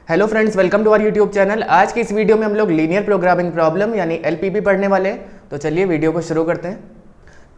Hello friends, welcome to our YouTube channel. आज की इस वीडियो में हम लोग लीनियर प्रोग्रामिंग प्रॉब्लम यानी एलपीपी पढ़ने वाले हैं। तो चलिए वीडियो को शुरू करते हैं।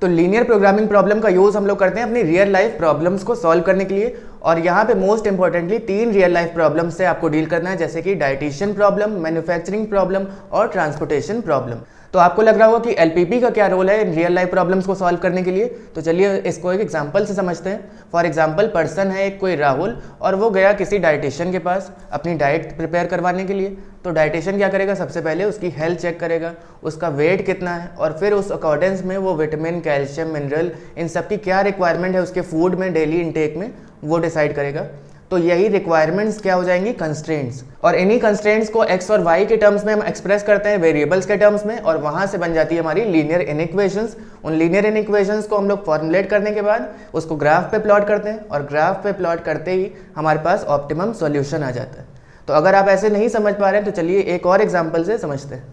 तो लीनियर प्रोग्रामिंग प्रॉब्लम का यूज़ हम लोग करते हैं अपनी रियल लाइफ प्रॉब्लम्स को सॉल्व करने के लिए, और यहाँ पे most importantly 3 real life problem से आपको डील करना है, जैसे कि डाइटिशियन प्रॉब्लम, मैन्युफैक्चरिंग प्रॉब्लम और ट्रांसपोर्टेशन प्रॉब्लम। तो आपको लग रहा होगा कि एलपीपी का क्या रोल है इन रियल लाइफ प्रॉब्लम्स को सॉल्व करने के लिए। तो चलिए इसको एक एग्जांपल से समझते हैं। फॉर एग्जांपल, पर्सन है एक कोई राहुल, और वो गया किसी डाइटिशियन के पास अपनी डाइट प्रिपेयर करवाने के लिए। तो डाइटिशियन क्या करेगा, सबसे पहले उसकी हेल्थ चेक करेगा, उसका वेट कितना है, और फिर उस अकॉर्डेंस में वो विटामिन, कैल्शियम, मिनरल, इन सब की क्या रिक्वायरमेंट है उसके फूड में, डेली इनटेक में, वो डिसाइड करेगा। तो यही रिक्वायरमेंट्स क्या हो जाएंगी, कंस्ट्रेंट्स। और इन्हीं कंस्ट्रेंट्स को एक्स और वाई के टर्म्स में हम एक्सप्रेस करते हैं, वेरिएबल्स के टर्म्स में, और वहां से बन जाती है हमारी लीनियर इनइक्वेशंस। उन लीनियर इनइक्वेशंस को हम लोग फॉर्मुलेट करने के बाद उसको ग्राफ पे प्लॉट करते हैं, और ग्राफ पे प्लॉट करते ही हमारे पास ऑप्टिमम सॉल्यूशन आ जाता है। तो अगर आप ऐसे नहीं समझ पा रहे हैं तो चलिए एक और एग्जाम्पल से समझते हैं।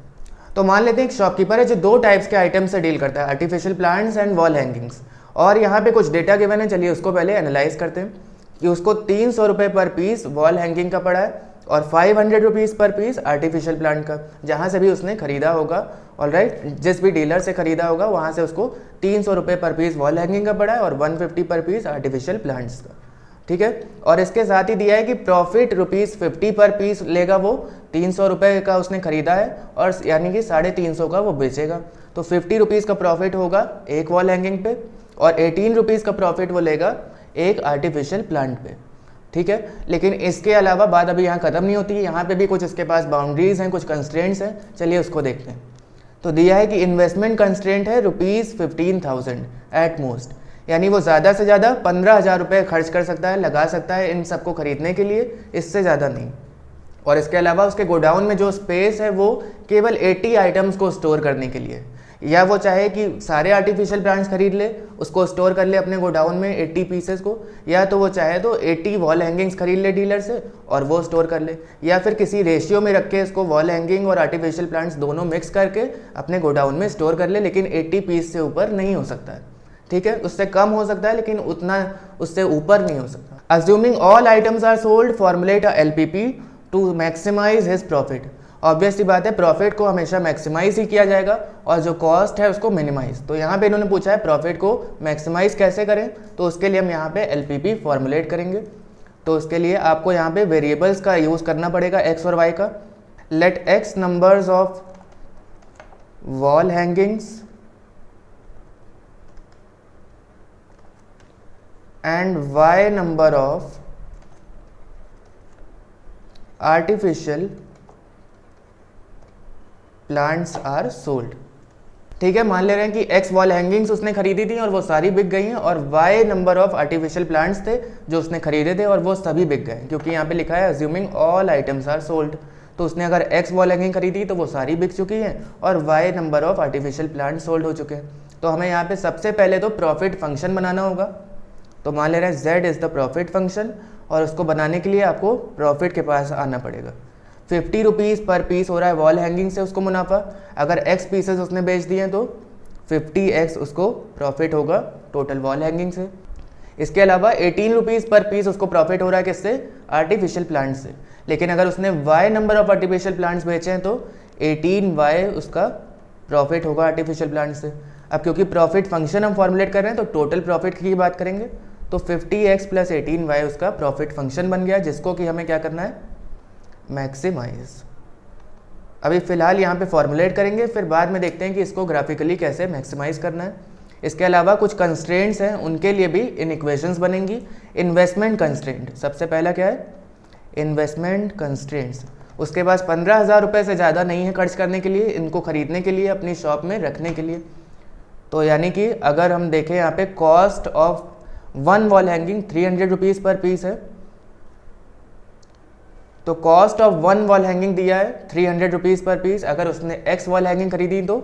तो मान लेते हैं एक शॉपकीपर है जो 2 टाइप्स के आइटम से डील करता है, artificial plants and wall hangings. और यहाँ पे कुछ डेटा गिवन है, चलिए उसको पहले एनालाइज करते हैं कि उसको 300 रुपये पर पीस वॉल हैंगिंग का पड़ा है और 500 रुपीज़ पर पीस आर्टिफिशियल प्लांट का, जहाँ से भी उसने खरीदा होगा। ऑलराइट, जिस भी डीलर से खरीदा होगा वहाँ से उसको 300 रुपये पर पीस वॉल हैंगिंग का पड़ा है और 150 पर पीस आर्टिफिशियल प्लांट्स का। ठीक है, और इसके साथ ही दिया है कि प्रॉफिट ₹50 पर पीस लेगा वो, 300 रुपये का उसने खरीदा है और यानी कि 350 का वो बेचेगा। तो 50 रुपीज़ का प्रॉफिट होगा एक वॉल हैंगिंग पे, और 18 रुपीज़ का प्रॉफिट वो लेगा एक आर्टिफिशियल प्लांट पे। ठीक है, लेकिन इसके अलावा बात अभी यहाँ ख़त्म नहीं होती है, यहाँ पे भी कुछ इसके पास बाउंड्रीज हैं, कुछ कंस्ट्रेंट्स हैं। चलिए उसको देखते हैं। तो दिया है कि इन्वेस्टमेंट कंस्ट्रेंट है ₹15,000 एट मोस्ट, यानी वो ज़्यादा से ज़्यादा 15,000 रुपये खर्च कर सकता है, लगा सकता है इन सबको खरीदने के लिए, इससे ज़्यादा नहीं। और इसके अलावा उसके गोडाउन में जो स्पेस है वो केवल 80 आइटम्स को स्टोर करने के लिए, या वो चाहे कि सारे आर्टिफिशियल प्लांट्स खरीद ले, उसको स्टोर कर ले अपने गोडाउन में 80 पीसेस को, या तो वो चाहे तो 80 वॉल हैंगिंग्स खरीद ले डीलर से और वो स्टोर कर ले, या फिर किसी रेशियो में रख के इसको वॉल हैंगिंग और आर्टिफिशियल प्लांट्स दोनों मिक्स करके अपने गोडाउन में स्टोर कर ले, लेकिन 80 पीस से ऊपर नहीं हो सकता है। ठीक है, उससे कम हो सकता है लेकिन उतना उससे ऊपर नहीं हो सकता। Assuming all items are sold, formulate a LPP to maximise his profit. Obviously बात है, प्रॉफिट को हमेशा मैक्सिमाइज ही किया जाएगा और जो कॉस्ट है उसको मिनिमाइज। तो यहाँ पे इन्होंने पूछा है प्रॉफिट को मैक्सिमाइज कैसे करें, तो उसके लिए हम यहाँ पे एलपीपी फॉर्मुलेट करेंगे। तो उसके लिए आपको यहाँ पे वेरिएबल्स का यूज़ करना पड़ेगा, एक्स और वाई का। Let x numbers of wall hangings and y number of artificial plants are sold। ठीक है, मान ले रहे हैं कि x वॉल हैंगिंग्स उसने खरीदी थी और वो सारी बिक गई हैं, और y number of artificial plants थे जो उसने खरीदे थे और वो सभी बिक गए, क्योंकि यहाँ पे लिखा है assuming all items are sold. तो उसने अगर x वॉल हैंगिंग खरीदी तो वो सारी बिक चुकी हैं और y number of artificial plant sold हो चुके हैं। तो हमें यहाँ पे सबसे पहले तो प्रॉफिट फंक्शन बनाना होगा। तो मान ले रहे हैं z is the profit function, और उसको बनाने के लिए आपको प्रॉफिट के पास आना पड़ेगा। 50 रुपीज़ पर पीस हो रहा है वॉल हैंगिंग से उसको मुनाफा, अगर x पीसेस उसने बेच दिए हैं तो 50x उसको प्रॉफिट होगा टोटल वॉल हैंगिंग से। इसके अलावा 18 रुपीज़ पर पीस उसको प्रॉफिट हो रहा है किससे, आर्टिफिशियल प्लांट से। लेकिन अगर उसने y number of artificial plants बेचे हैं तो 18y उसका प्रॉफिट होगा आर्टिफिशियल प्लांट से। अब क्योंकि प्रॉफिट फंक्शन हम फॉर्मुलेट कर रहे हैं तो टोटल प्रॉफिट की बात करेंगे, तो 50x प्लस 18y उसका प्रॉफिट फंक्शन बन गया, जिसको कि हमें क्या करना है, मैक्सिमाइज। अभी फिलहाल यहाँ पे फॉर्मुलेट करेंगे, फिर बाद में देखते हैं कि इसको ग्राफिकली कैसे मैक्सिमाइज करना है। इसके अलावा कुछ कंस्ट्रेंट्स हैं, उनके लिए भी इन इक्वेशंस बनेंगी। इन्वेस्टमेंट कंस्ट्रेंट, सबसे पहला क्या है, इन्वेस्टमेंट कंस्ट्रेंट्स। उसके पास 15,000 रुपये से ज़्यादा नहीं है खर्च करने के लिए, इनको खरीदने के लिए, अपनी शॉप में रखने के लिए। तो यानी कि अगर हम देखें यहाँ पे cost of 1 wall hanging 300 rupees पर पीस है, तो कॉस्ट ऑफ 1 वॉल हैंगिंग दिया है 300 रुपीज़ पर पीस। अगर उसने x वॉल हैंगिंग खरीदी तो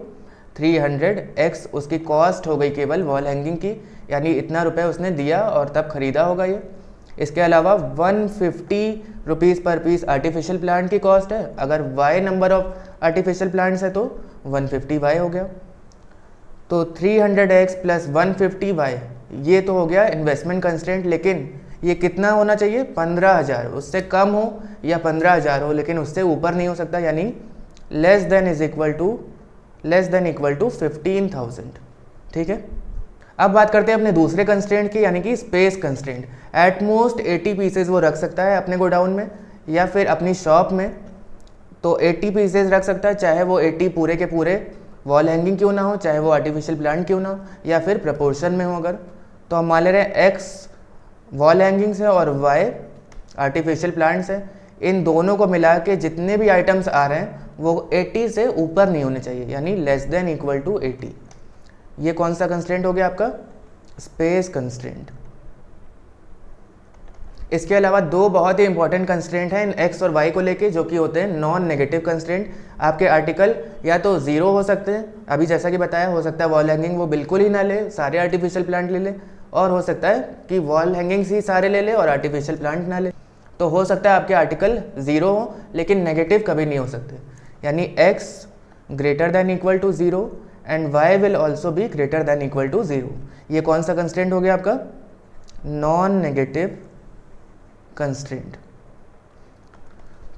300x उसकी कॉस्ट हो गई केवल वॉल हैंगिंग की, यानी इतना रुपए उसने दिया और तब खरीदा होगा ये। इसके अलावा 150 रुपीज़ पर पीस आर्टिफिशियल प्लांट की कॉस्ट है, अगर y number of artificial plants है तो 150y हो गया। तो 300x प्लस 150y ये तो हो गया इन्वेस्टमेंट कंस्ट्रेंट, लेकिन ये कितना होना चाहिए 15,000, उससे कम हो या 15,000 हो, लेकिन उससे ऊपर नहीं हो सकता, यानी लेस देन इक्वल टू 15,000। ठीक है, अब बात करते हैं अपने दूसरे कंस्ट्रेंट की, यानी कि space constraint. At most 80 pieces वो रख सकता है अपने गोडाउन में या फिर अपनी शॉप में। तो 80 पीसेज रख सकता है, चाहे वो 80 पूरे के पूरे वॉल हैंगिंग क्यों ना हो, चाहे वो आर्टिफिशियल प्लांट क्यों ना हो, या फिर प्रपोर्शन में हो। अगर तो हम मान ले रहे हैं x वॉल हैंगिंग्स है और y आर्टिफिशियल प्लांट्स है, इन दोनों को मिला के जितने भी आइटम्स आ रहे हैं वो 80 से ऊपर नहीं होने चाहिए, यानी लेस देन इक्वल टू 80। ये कौन सा कंस्ट्रेंट हो गया आपका? Space constraint. इसके अलावा दो बहुत ही इंपॉर्टेंट कंस्ट्रेंट हैं इन एक्स और वाई को लेके, जो कि होते हैं नॉन नेगेटिव कंस्ट्रेंट। आपके आर्टिकल या तो जीरो हो सकते हैं, अभी जैसा कि बताया, हो सकता है वॉल हैंगिंग वो बिल्कुल ही ना ले, सारे आर्टिफिशियल प्लांट ले ले, और हो सकता है कि वॉल हैंगिंग्स ही सारे ले ले और आर्टिफिशियल प्लांट ना ले। तो हो सकता है आपके आर्टिकल जीरो हो लेकिन नेगेटिव कभी नहीं हो सकते, यानी x greater than equal to zero and y will also be greater than equal to zero. ये कौन सा कंस्ट्रेंट हो गया आपका? Non negative constraint.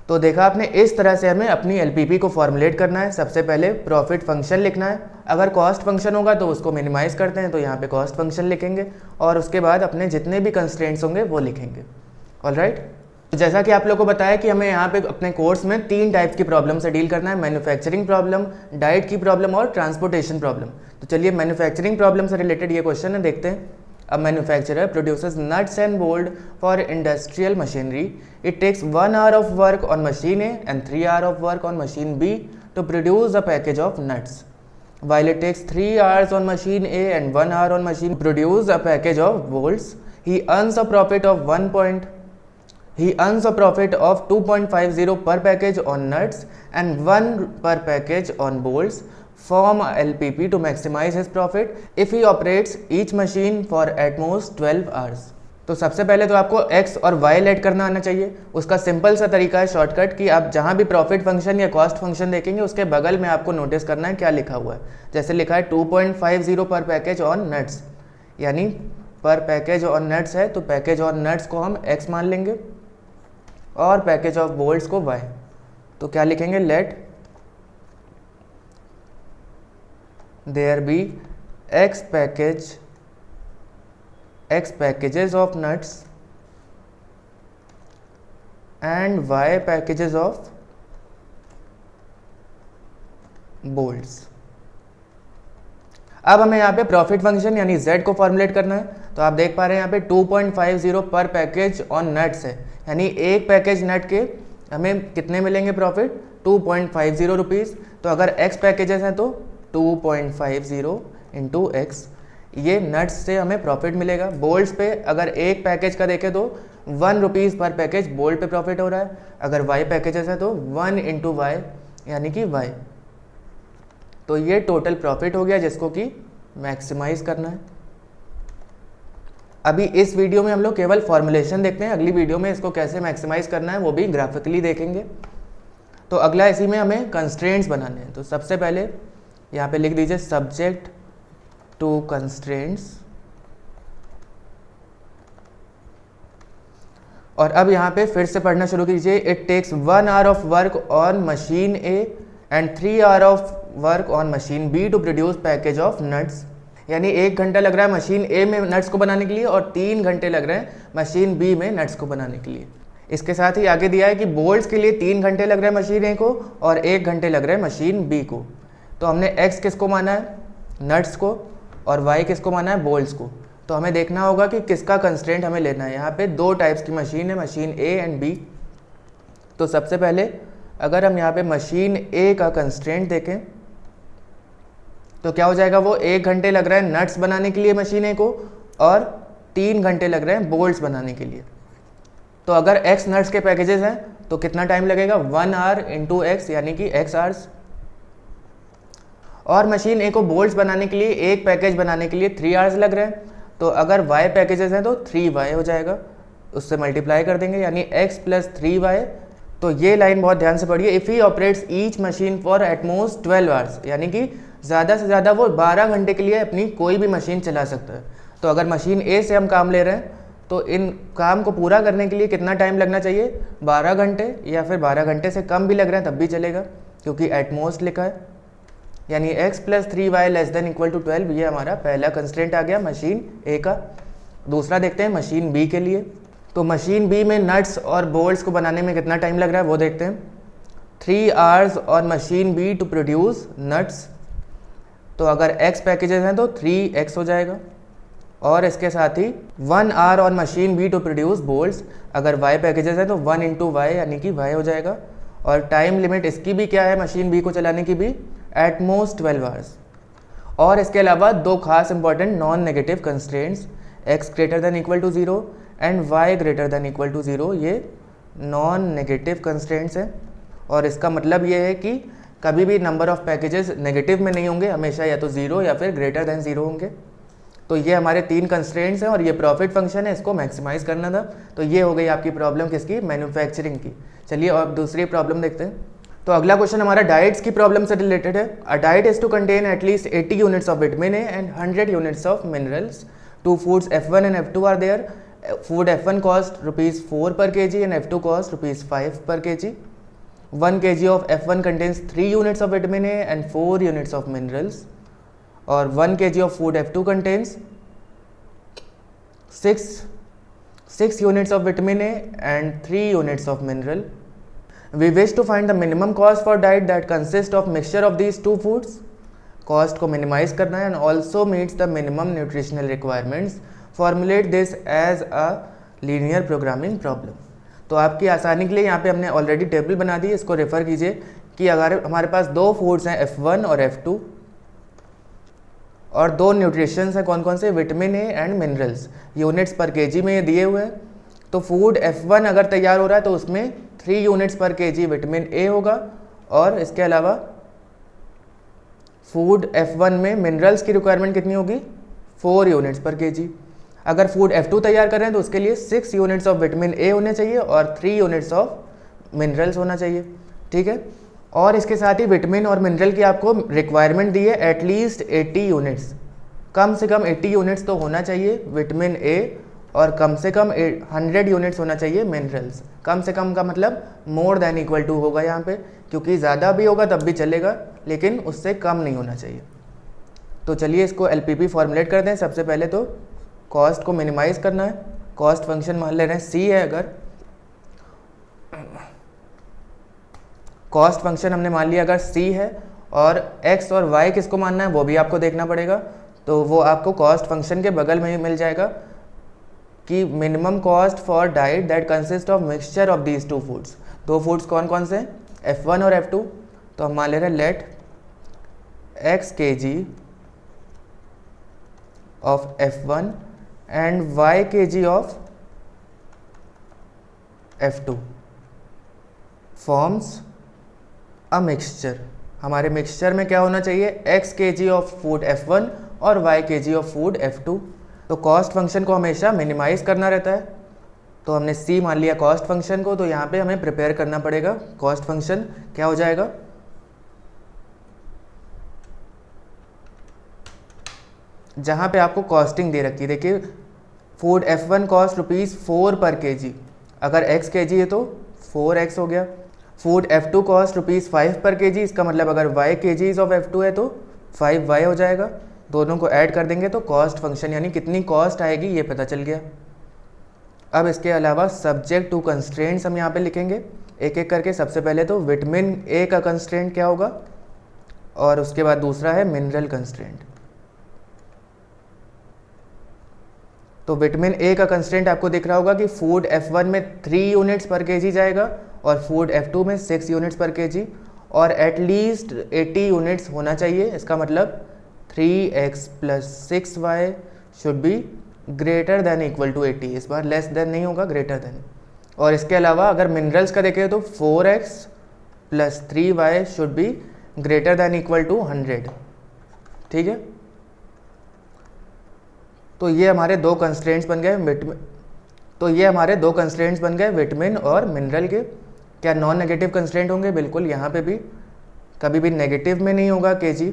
तो देखा आपने, इस तरह से हमें अपनी एलपीपी को फॉर्मुलेट करना है। सबसे पहले प्रॉफिट फंक्शन लिखना है, अगर कॉस्ट फंक्शन होगा तो उसको मिनिमाइज करते हैं, तो यहाँ पे कॉस्ट फंक्शन लिखेंगे और उसके बाद अपने जितने भी कंस्ट्रेंट्स होंगे वो लिखेंगे। ऑलराइट, तो जैसा कि आप लोग को बताया कि हमें यहाँ पे अपने कोर्स में 3 टाइप्स की प्रॉब्लम से डील करना है, मैन्युफैक्चरिंग प्रॉब्लम, डाइट की प्रॉब्लम और ट्रांसपोर्टेशन प्रॉब्लम। तो चलिए मैन्युफैक्चरिंग प्रॉब्लम से रिलेटेड ये क्वेश्चन है, देखते हैं। A manufacturer produces nuts and bolt for industrial machinery. It takes 1 hour of work on machine A and 3 hours of work on machine B to produce a package of nuts. While it takes 3 hours on machine A and 1 hour on machine to produce a package of bolts, he earns a profit of 2.50 per package on nuts and 1 per package on bolts. Form a LPP to maximize his profit if he operates each machine for at most 12 hours. तो सबसे पहले तो आपको x और y late करना आना चाहिए। उसका सिंपल सा तरीका है शॉर्टकट कि आप जहाँ भी प्रॉफिट फंक्शन या कॉस्ट फंक्शन देखेंगे उसके बगल में आपको नोटिस करना है क्या लिखा हुआ है। जैसे लिखा है 2.50 पर पैकेज ऑन नट्स, यानी पर पैकेज ऑन नट्स है तो पैकेज ऑन नट्स को हम x मान लेंगे और पैकेज ऑफ बोल्ट्स को y। तो क्या लिखेंगे? Let there be x packages of nuts and y packages of bolts। अब हमें यहाँ पे प्रॉफिट फंक्शन यानी z को फॉर्मुलेट करना है। तो आप देख पा रहे हैं यहाँ पे 2.50 पर पैकेज ऑन नट्स है, यानी एक पैकेज नट के हमें कितने मिलेंगे प्रॉफिट? 2.50 रुपीज़। तो अगर x पैकेजेस हैं तो 2.50 इंटू x, ये नट्स से हमें प्रॉफिट मिलेगा। बोल्ट्स पे अगर एक पैकेज का देखें तो 1 रुपीज़ पर पैकेज बोल्ट पे प्रॉफिट हो रहा है। अगर y पैकेजेस है तो 1 इंटू वाई यानी कि y। तो ये टोटल प्रॉफिट हो गया जिसको कि मैक्सिमाइज करना है। अभी इस वीडियो में हम लोग केवल फॉर्मुलेशन देखते हैं, अगली वीडियो में इसको कैसे मैक्सिमाइज करना है वो भी ग्राफिकली देखेंगे। तो अगला इसी में हमें कंस्ट्रेंट्स बनाने हैं। तो सबसे पहले यहाँ पे लिख दीजिए सब्जेक्ट टू कंस्ट्रेंट्स, और अब यहाँ पे फिर से पढ़ना शुरू कीजिए। It takes 1 hour of work on machine A and 3 hours of work on machine B to produce package of nuts, यानी 1 घंटा लग रहा है मशीन ए में नट्स को बनाने के लिए और 3 घंटे लग रहे हैं मशीन बी में नट्स को बनाने के लिए। इसके साथ ही आगे दिया है कि बोल्ट्स के लिए 3 घंटे लग रहे हैं मशीन ए को और 1 घंटे लग रहे हैं मशीन बी को। तो हमने x किसको माना है? नट्स को, और y किसको माना है? बोल्ट्स को। तो हमें देखना होगा कि किसका कंस्ट्रेंट हमें लेना है। यहाँ पे 2 टाइप्स की मशीन है, मशीन A एंड B। तो सबसे पहले अगर हम यहाँ पे मशीन A का कंस्ट्रेंट देखें तो क्या हो जाएगा? वो 1 घंटे लग रहा है नट्स बनाने के लिए मशीन A को और 3 घंटे लग रहे हैं बोल्ट्स बनाने के लिए। तो अगर x नट्स के पैकेजेस हैं तो कितना टाइम लगेगा? 1 hour इंटू x, यानी कि x आवर्स। और मशीन ए को बोल्ट्स बनाने के लिए, एक पैकेज बनाने के लिए 3 hours लग रहे हैं। तो अगर y पैकेजेस हैं तो 3y हो जाएगा, उससे मल्टीप्लाई कर देंगे, यानी x प्लस 3y। तो ये लाइन बहुत ध्यान से पढ़िए। If he operates each machine for at most 12 hours, यानी कि ज़्यादा से ज़्यादा वो 12 घंटे के लिए अपनी कोई भी मशीन चला सकता है। तो अगर मशीन ए से हम काम ले रहे हैं तो इन काम को पूरा करने के लिए कितना टाइम लगना चाहिए, 12 घंटे, या फिर 12 घंटे से कम भी लग रहा है तब भी चलेगा क्योंकि एटमोस्ट लिखा है। यानी x + 3y ≤ 12, ये हमारा पहला कंस्ट्रेंट आ गया मशीन ए का। दूसरा देखते हैं मशीन बी के लिए। तो मशीन बी में नट्स और बोल्ट्स को बनाने में कितना टाइम लग रहा है वो देखते हैं। 3 आवर्स और machine B to produce nuts. तो अगर x पैकेजेस हैं तो 3x हो जाएगा, और इसके साथ ही 1 आवर और machine B to produce bolts. अगर y पैकेजेस हैं तो 1 × y यानी कि y हो जाएगा। और टाइम लिमिट इसकी भी क्या है, मशीन बी को चलाने की भी एटमोस्ट 12 आवर्स। और इसके अलावा दो खास important non negative constraints, x > 0 and y > 0, ये नॉन नेगेटिव कंस्ट्रेंट्स हैं। और इसका मतलब ये है कि कभी भी नंबर ऑफ पैकेजेस नेगेटिव में नहीं होंगे, हमेशा या तो 0 या फिर > 0 होंगे। तो ये हमारे 3 कंस्ट्रेंट्स हैं और ये प्रॉफिट फंक्शन है, इसको मैक्सिमाइज करना था। तो ये हो गई आपकी प्रॉब्लम किसकी, मैन्युफैक्चरिंग की। चलिए अब दूसरी प्रॉब्लम देखते हैं। तो अगला क्वेश्चन हमारा डाइट्स की प्रॉब्लम से रिलेटेड है। A diet is to contain at least 80 units of vitamin A and 100 units of minerals. Two foods F1 and F2 are there. Food F1 cost ₹4 per kg and F2 cost ₹5 per kg। 1 kg of F1 contains 3 units of vitamin A and 4 units of minerals, और 1 kg of food F2 contains 6 units of vitamin A and 3 units of mineral. We wish to find the minimum cost for diet that consists of mixture of these two foods. Cost को minimize करना है and also meets the minimum nutritional requirements. Formulate this as a linear programming problem. तो आपकी आसानी के लिए यहाँ पे हमने ऑलरेडी टेबल बना दी, इसको रेफर कीजिए कि अगर हमारे पास 2 फूड्स हैं F1 और F2 और 2 न्यूट्रिशंस हैं, कौन कौन से, vitamin A and minerals, units पर केजी में ये दिए हुए हैं। तो फूड F1 अगर तैयार हो रहा है तो उसमें 3 यूनिट्स पर केजी विटामिन ए होगा, और इसके अलावा फूड F1 में मिनरल्स की रिक्वायरमेंट कितनी होगी, 4 यूनिट्स पर केजी। अगर फूड F2 तैयार कर रहे हैं तो उसके लिए 6 यूनिट्स ऑफ विटामिन ए होने चाहिए और 3 यूनिट्स ऑफ मिनरल्स होना चाहिए, ठीक है। और इसके साथ ही विटामिन और मिनरल की आपको रिक्वायरमेंट दी है एटलीस्ट 80 यूनिट्स, कम से कम 80 यूनिट्स तो होना चाहिए विटामिन ए, और कम से कम 100 यूनिट्स होना चाहिए मिनरल्स। कम से कम का मतलब मोर देन इक्वल टू होगा यहाँ पे, क्योंकि ज़्यादा भी होगा तब भी चलेगा, लेकिन उससे कम नहीं होना चाहिए। तो चलिए इसको LPP फॉर्मुलेट करते हैं। सबसे पहले तो कॉस्ट को मिनिमाइज़ करना है। कॉस्ट फंक्शन मान ले रहे हैं C है, अगर कॉस्ट फंक्शन हमने मान लिया अगर C है, और x और y किसको मानना है वो भी आपको देखना पड़ेगा। तो वो आपको कॉस्ट फंक्शन के बगल में ही मिल जाएगा कि minimum cost for diet that consist of mixture of these 2 foods. 2 foods कौन कौन से हैं, F1 और F2। तो हम मान ले रहे हैं let x kg of F1 and y kg of F2 forms a mixture. हमारे मिक्सचर में क्या होना चाहिए, x kg of food F1 और y kg of food F2। तो कॉस्ट फंक्शन को हमेशा मिनिमाइज करना रहता है। तो हमने C मान लिया कॉस्ट फंक्शन को, तो यहाँ पे हमें प्रिपेयर करना पड़ेगा। कॉस्ट फंक्शन क्या हो जाएगा, जहाँ पे आपको कॉस्टिंग दे रखी है, देखिए फूड F1 कॉस्ट ₹4 पर kg, अगर x kg है तो 4x हो गया। फूड F2 कॉस्ट ₹5 पर kg, इसका मतलब अगर y kgs ऑफ F2 है तो 5y हो जाएगा। दोनों को ऐड कर देंगे तो कॉस्ट फंक्शन यानी कितनी कॉस्ट आएगी ये पता चल गया। अब इसके अलावा सब्जेक्ट टू कंस्ट्रेंट्स हम यहाँ पे लिखेंगे एक एक करके। सबसे पहले तो विटामिन ए का कंस्ट्रेंट क्या होगा, और उसके बाद दूसरा है मिनरल कंस्ट्रेंट। तो विटामिन ए का कंस्ट्रेंट आपको दिख रहा होगा कि फूड F1 में 3 यूनिट्स पर केजी जाएगा और फूड F2 में 6 यूनिट्स पर केजी, और एटलीस्ट 80 यूनिट्स होना चाहिए। इसका मतलब 3x + 6y should be greater than equal to 80। इस बार लेस देन नहीं होगा, ग्रेटर देन। और इसके अलावा अगर मिनरल्स का देखें तो 4x + 3y should be greater than equal to 100, ठीक है। तो ये हमारे 2 कंस्ट्रेंट्स बन गए विटामिन और मिनरल के। क्या नॉन नेगेटिव कंस्ट्रेंट होंगे, बिल्कुल। यहाँ पे भी कभी भी नेगेटिव में नहीं होगा kg।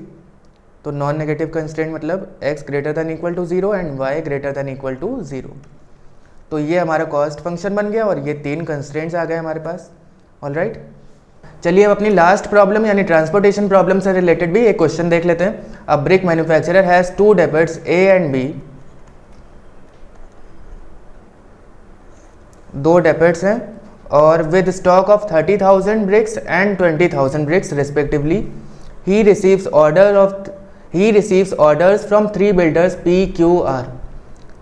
तो नॉन नेगेटिव कंस्ट्रेंट मतलब x > 0 एंड y > 0। तो ये हमारा कॉस्ट फंक्शन बन गया और ये 3 कंस्ट्रेंट्स आ गए हमारे पास। ऑलराइट, चलिए अब अपनी लास्ट प्रॉब्लम यानी ट्रांसपोर्टेशन प्रॉब्लम से रिलेटेड भी एक क्वेश्चन देख लेते हैं। A brick manufacturer has 2 depots A and B. 2 depots हैं और with stock of 30,000 bricks and 20,000 bricks respectively. He receives orders from 3 builders P, Q, R.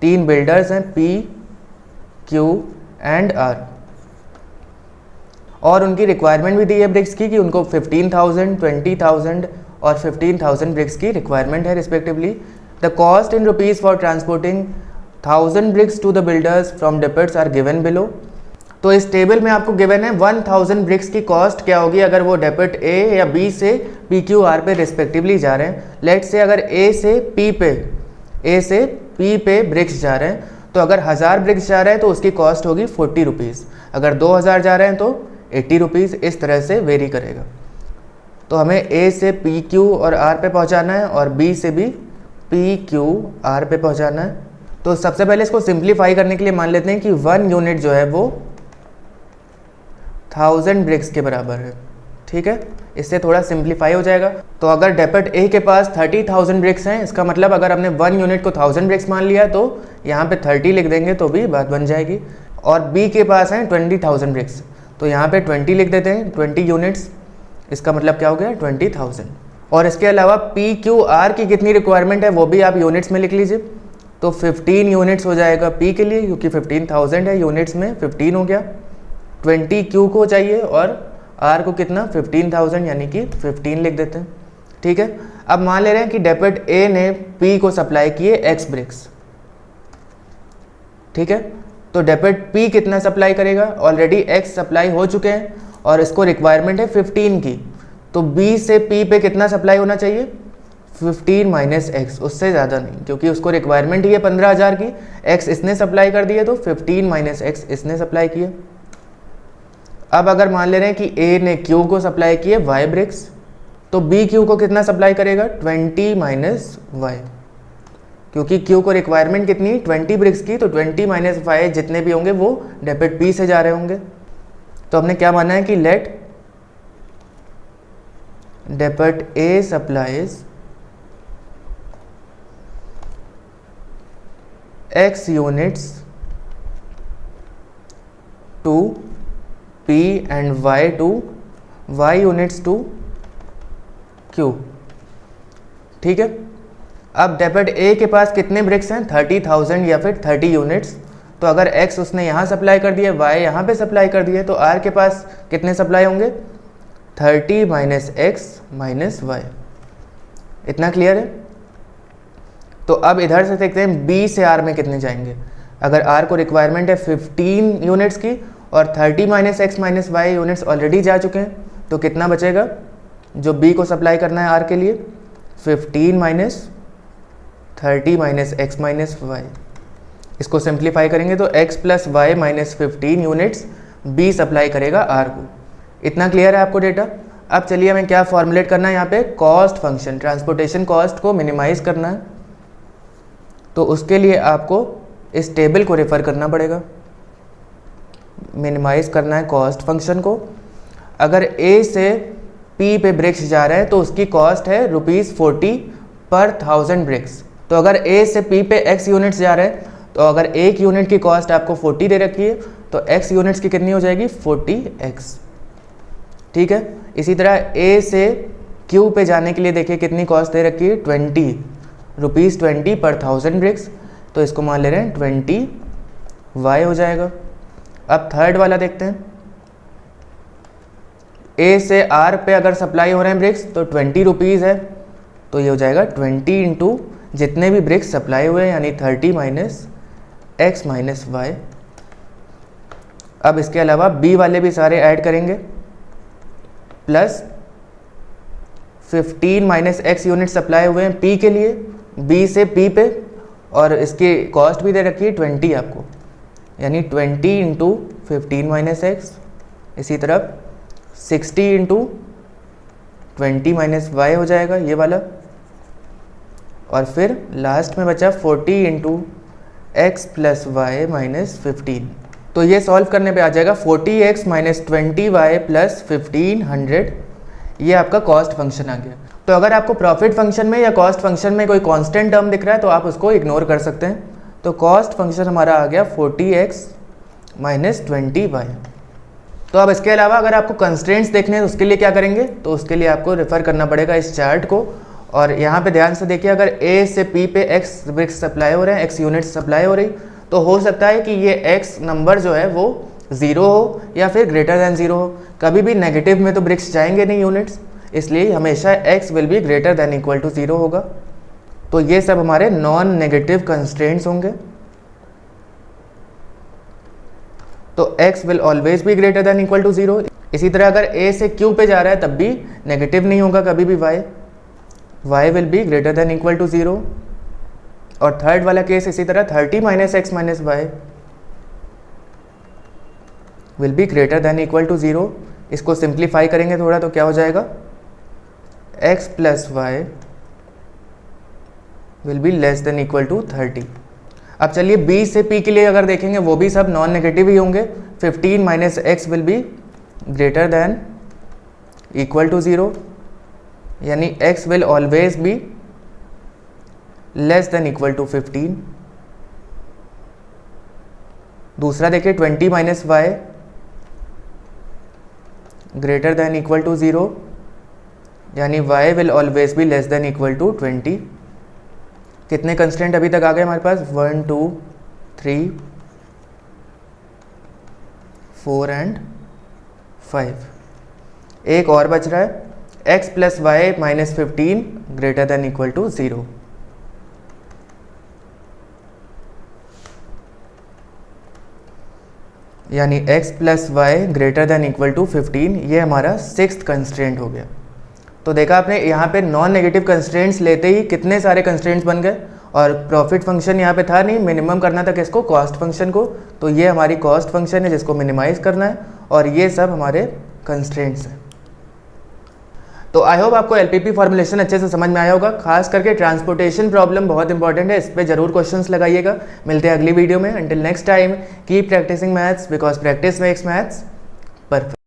3 builders हैं P, Q and R और उनकी रिक्वायरमेंट भी दी है ब्रिक्स की कि उनको 15,000, 20,000 और 15,000 ब्रिक्स की रिक्वायरमेंट है respectively. The cost in rupees for transporting 1000 bricks to the builders from depots are given below. तो इस टेबल में आपको गिवन है 1000 ब्रिक्स की कॉस्ट क्या होगी अगर वो डेबिट ए या बी से पी क्यू आर पे रिस्पेक्टिवली जा रहे हैं। लेट से अगर ए से पी पे ब्रिक्स जा रहे हैं तो अगर 1000 ब्रिक्स जा रहे हैं तो उसकी कॉस्ट होगी 40 रुपीज़, अगर 2000 जा रहे हैं तो 80 रुपीज़, इस तरह से वेरी करेगा। तो हमें ए से पी क्यू और आर पे पहुंचाना है और बी से भी पी क्यू आर पे पहुंचाना है। तो सबसे पहले इसको सिंप्लीफाई करने के लिए मान लेते हैं कि 1 यूनिट जो है वो 1000 ब्रिक्स के बराबर है। ठीक है, इससे थोड़ा सिंप्लीफाई हो जाएगा। तो अगर डेबिट ए के पास 30,000 ब्रिक्स हैं, इसका मतलब अगर हमने 1 यूनिट को 1000 ब्रिक्स मान लिया तो यहाँ पे 30 लिख देंगे तो भी बात बन जाएगी। और बी के पास हैं 20,000 ब्रिक्स तो यहाँ पे 20 लिख देते हैं, 20 यूनिट्स, इसका मतलब क्या हो गया 20,000। और इसके अलावा पी क्यू आर की कितनी रिक्वायरमेंट है वो भी आप यूनिट्स में लिख लीजिए। तो 15 यूनिट्स हो जाएगा पी के लिए क्योंकि 15,000 है, यूनिट्स में 15 हो गया। 20 क्यू को चाहिए और आर को कितना 15,000 यानी कि 15 लिख देते हैं। ठीक है, अब मान ले रहे हैं कि डेबिट ए ने पी को सप्लाई किए x ब्रिक्स। ठीक है, तो डेबिट पी कितना सप्लाई करेगा, ऑलरेडी x सप्लाई हो चुके हैं और इसको रिक्वायरमेंट है 15 की। तो b से p पे कितना सप्लाई होना चाहिए 15 माइनस x, उससे ज़्यादा नहीं क्योंकि उसको रिक्वायरमेंट ही है 15,000 की। x इसने सप्लाई कर दिए तो 15 माइनस x इसने सप्लाई किए। अब अगर मान ले रहे हैं कि a ने q को सप्लाई किए y ब्रिक्स तो b q को कितना सप्लाई करेगा 20 माइनस y, क्योंकि q को रिक्वायरमेंट कितनी 20 ब्रिक्स की, तो 20 माइनस y जितने भी होंगे वो डेबिट p से जा रहे होंगे। तो हमने क्या माना है कि let depot a supplies x units to p and y to y units to q। ठीक है, अब डेबिट a के पास कितने ब्रिक्स हैं 30,000 या फिर 30 यूनिट्स। तो अगर x उसने यहाँ सप्लाई कर दिए, y यहाँ पे सप्लाई कर दिए, तो r के पास कितने सप्लाई होंगे 30 माइनस x माइनस y। इतना क्लियर है। तो अब इधर से देखते हैं b से r में कितने जाएंगे। अगर r को रिक्वायरमेंट है 15 यूनिट्स की और 30 minus x minus y units already जा चुके हैं, तो कितना बचेगा जो b को सप्लाई करना है r के लिए 15 minus 30 minus x minus y. इसको सिंप्लीफाई करेंगे तो x plus y minus 15 units b supply करेगा r को। इतना क्लियर है आपको डेटा। अब चलिए हमें क्या फॉर्मुलेट करना है यहाँ पे, कॉस्ट फंक्शन, ट्रांसपोर्टेशन कॉस्ट को मिनिमाइज करना है। तो उसके लिए आपको इस टेबल को रेफर करना पड़ेगा, मिनिमाइज करना है कॉस्ट फंक्शन को। अगर a से p पे ब्रिक्स जा रहे हैं तो उसकी कॉस्ट है ₹40 पर 1000 ब्रिक्स। तो अगर a से p पे x यूनिट्स जा रहे हैं तो अगर एक यूनिट की कॉस्ट आपको 40 दे रखी है तो x यूनिट्स की कितनी हो जाएगी 40x। ठीक है, इसी तरह a से q पे जाने के लिए देखिए कितनी कॉस्ट दे रखी है ₹20 पर 1000 ब्रिक्स। तो इसको मान ले रहे हैं 20y हो जाएगा। अब थर्ड वाला देखते हैं, a से r पे अगर सप्लाई हो रहे हैं ब्रिक्स तो 20 रुपीज़ है, तो ये हो जाएगा 20 इंटू जितने भी ब्रिक्स सप्लाई हुए यानी 30 माइनस एक्स माइनस वाई। अब इसके अलावा b वाले भी सारे ऐड करेंगे plus 15 minus x unit supply हुए हैं p के लिए, b से p पे, और इसकी कॉस्ट भी दे रखी है 20 आपको, यानी 20 इंटू 15 माइनस एक्स। इसी तरफ 60 इंटू 20 माइनस वाई हो जाएगा ये वाला, और फिर लास्ट में बचा 40 into x plus y minus 15। तो ये सॉल्व करने पे आ जाएगा 40x माइनस 20y प्लस 1500। ये आपका कॉस्ट फंक्शन आ गया। तो अगर आपको प्रॉफिट फंक्शन में या कॉस्ट फंक्शन में कोई कांस्टेंट टर्म दिख रहा है तो आप उसको इग्नोर कर सकते हैं। तो कॉस्ट फंक्शन हमारा आ गया 40x माइनस 20y। तो अब इसके अलावा अगर आपको कंस्ट्रेंट्स देखने हैं तो उसके लिए क्या करेंगे, तो उसके लिए आपको रेफर करना पड़ेगा इस चार्ट को। और यहाँ पे ध्यान से देखिए, अगर A से P पे x ब्रिक्स सप्लाई हो रहे हैं, x यूनिट सप्लाई हो रही, तो हो सकता है कि ये x नंबर जो है वो 0 हो या फिर ग्रेटर दैन 0 हो। कभी भी नेगेटिव में तो ब्रिक्स जाएंगे नहीं यूनिट्स, इसलिए हमेशा x will be greater than equal to 0 होगा। तो ये सब हमारे नॉन नेगेटिव कंस्ट्रेंट्स होंगे। तो x will always be greater than equal to 0। इसी तरह अगर A से Q पे जा रहा है तब भी नेगेटिव नहीं होगा कभी भी y will be greater than equal to 0। और थर्ड वाला केस इसी तरह 30 minus x minus y will be greater than equal to 0। इसको सिंप्लीफाई करेंगे थोड़ा तो क्या हो जाएगा, x plus y will be less than equal to 30। अब चलिए B से P के लिए अगर देखेंगे वो भी सब नॉन नेगेटिव ही होंगे। 15 minus x will be greater than equal to 0, यानी x will always be less than equal to 15। दूसरा देखिए 20 minus y greater than equal to 0, यानी y will always be less than equal to 20। कितने constant अभी तक आ गए हमारे पास, 1 2 3 4 and 5। एक और बच रहा है, x plus y minus 15 greater than equal to 0। यानी x plus y greater than equal to 15, ये हमारा 6th कंस्ट्रेंट हो गया। तो देखा आपने, यहाँ पे नॉन नेगेटिव कंस्ट्रेंट्स लेते ही कितने सारे कंस्ट्रेंट्स बन गए। और प्रॉफिट फंक्शन यहाँ पे था नहीं, मिनिमम करना था किसको, कॉस्ट फंक्शन को। तो ये हमारी कॉस्ट फंक्शन है जिसको मिनिमाइज करना है, और ये सब हमारे कंस्ट्रेंट्स हैं। तो आई होप आपको एलपीपी फॉर्मुलेशन अच्छे से समझ में आया होगा। खास करके ट्रांसपोर्टेशन प्रॉब्लम बहुत इंपॉर्टेंट है, इस पर जरूर क्वेश्चंस लगाइएगा। मिलते हैं अगली वीडियो में। Until next time keep practising maths because practice makes maths perfect.